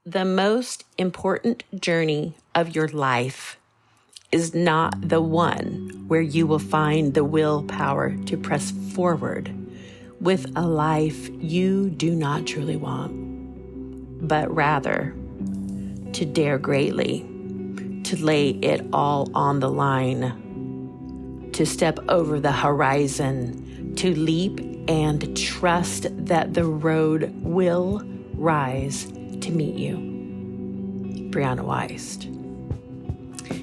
The most important journey of your life is not the one where you will find the willpower to press forward with a life you do not truly want, but rather to dare greatly, to lay it all on the line, to step over the horizon, to leap and trust that the road will rise to meet you. Brianna Weist.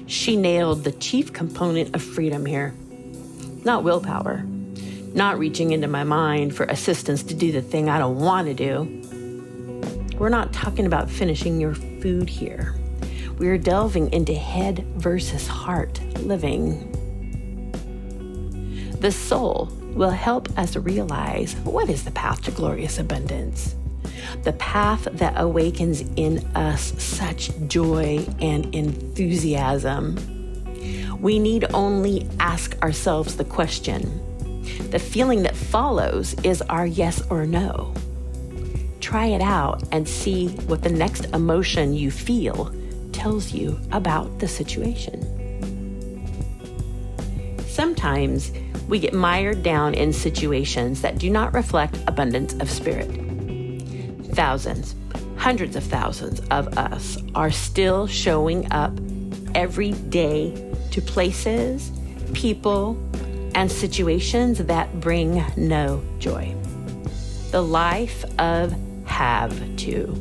She nailed the chief component of freedom here. Not willpower, not reaching into my mind for assistance to do the thing I don't want to do. We're not talking about finishing your food here. We're delving into head versus heart living. The soul will help us realize what is the path to glorious abundance. The path that awakens in us such joy and enthusiasm. We need only ask ourselves the question. The feeling that follows is our yes or no. Try it out and see what the next emotion you feel tells you about the situation. Sometimes we get mired down in situations that do not reflect abundance of spirit. Thousands, hundreds of thousands of us are still showing up every day to places, people, and situations that bring no joy. The life of have to.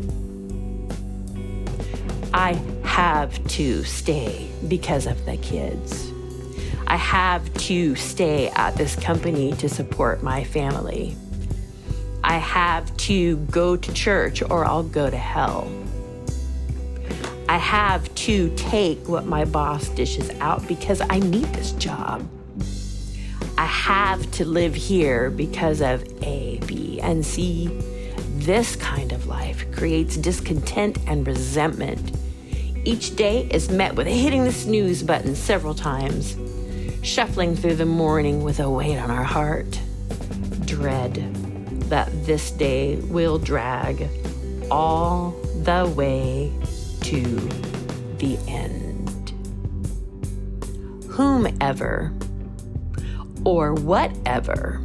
I have to stay because of the kids. I have to stay at this company to support my family. I have to go to church or I'll go to hell. I have to take what my boss dishes out because I need this job. I have to live here because of A, B, and C. This kind of life creates discontent and resentment. Each day is met with hitting the snooze button several times, shuffling through the morning with a weight on our heart, dread that this day will drag all the way to the end. Whomever or whatever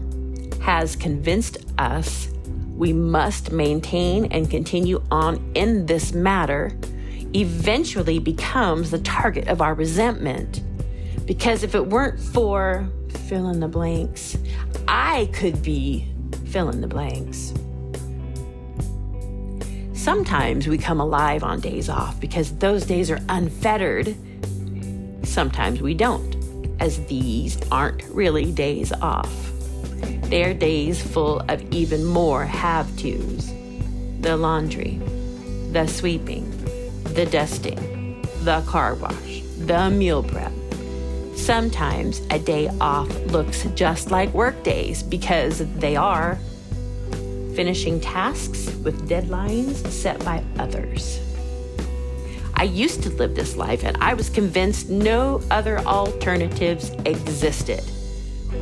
has convinced us we must maintain and continue on in this matter eventually becomes the target of our resentment. Because if it weren't for fill in the blanks, I could be fill in the blanks. Sometimes we come alive on days off because those days are unfettered. Sometimes we don't, as these aren't really days off. They're days full of even more have-tos. The laundry, the sweeping, the dusting, the car wash, the meal prep. Sometimes a day off looks just like work days because they are finishing tasks with deadlines set by others. I used to live this life and I was convinced no other alternatives existed.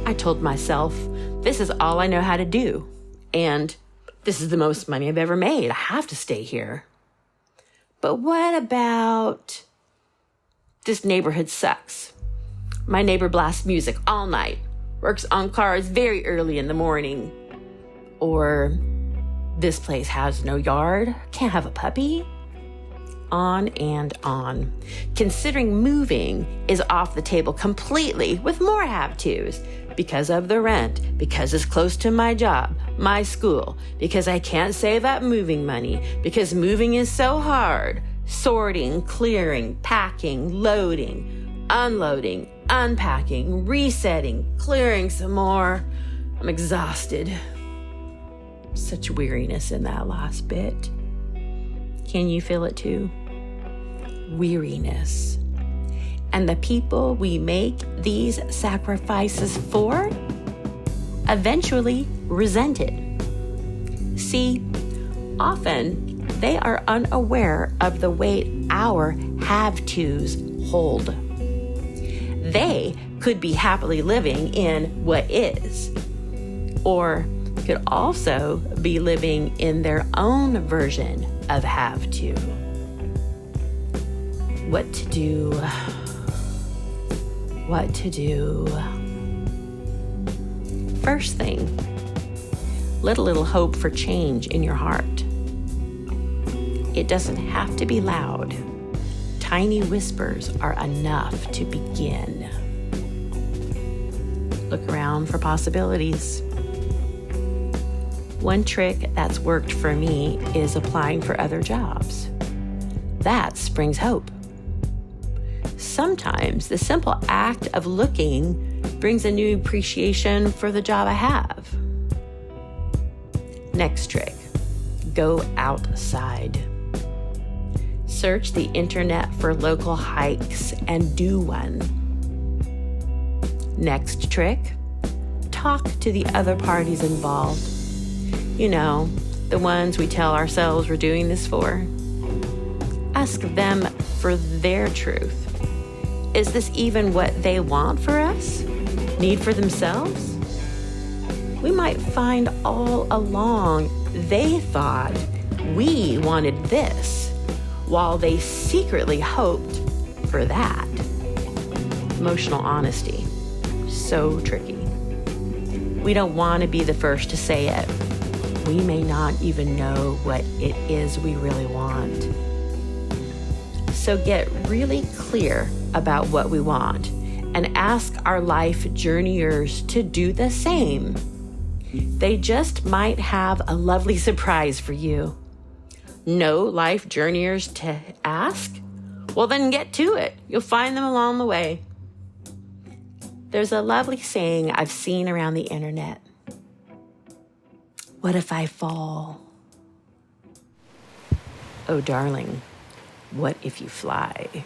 I told myself, this is all I know how to do, and this is the most money I've ever made. I have to stay here. But what about this neighborhood sucks? My neighbor blasts music all night, works on cars very early in the morning. Or this place has no yard, can't have a puppy. On and on. Considering moving is off the table completely with more have-tos because of the rent, because it's close to my job, my school, because I can't save up moving money, because moving is so hard. Sorting, clearing, packing, loading, unloading, unpacking, resetting, clearing some more. I'm exhausted. Such weariness in that last bit. Can you feel it too? Weariness. And the people we make these sacrifices for eventually resent it. See, often they are unaware of the weight our have-tos hold. They could be happily living in what is, or could also be living in their own version of have to. What to do? What to do? First thing, let a little hope for change in your heart. It doesn't have to be loud. Tiny whispers are enough to begin. Look around for possibilities. One trick that's worked for me is applying for other jobs. That springs hope. Sometimes the simple act of looking brings a new appreciation for the job I have. Next trick, go outside. Search the internet for local hikes and do one. Next trick, talk to the other parties involved. You know, the ones we tell ourselves we're doing this for. Ask them for their truth. Is this even what they want for us? Need for themselves? We might find all along they thought we wanted this, while they secretly hoped for that. Emotional honesty, so tricky. We don't want to be the first to say it. We may not even know what it is we really want. So get really clear about what we want and ask our life journeyers to do the same. They just might have a lovely surprise for you. No life journeyers to ask? Well, then get to it. You'll find them along the way. There's a lovely saying I've seen around the internet. What if I fall? Oh, darling, what if you fly?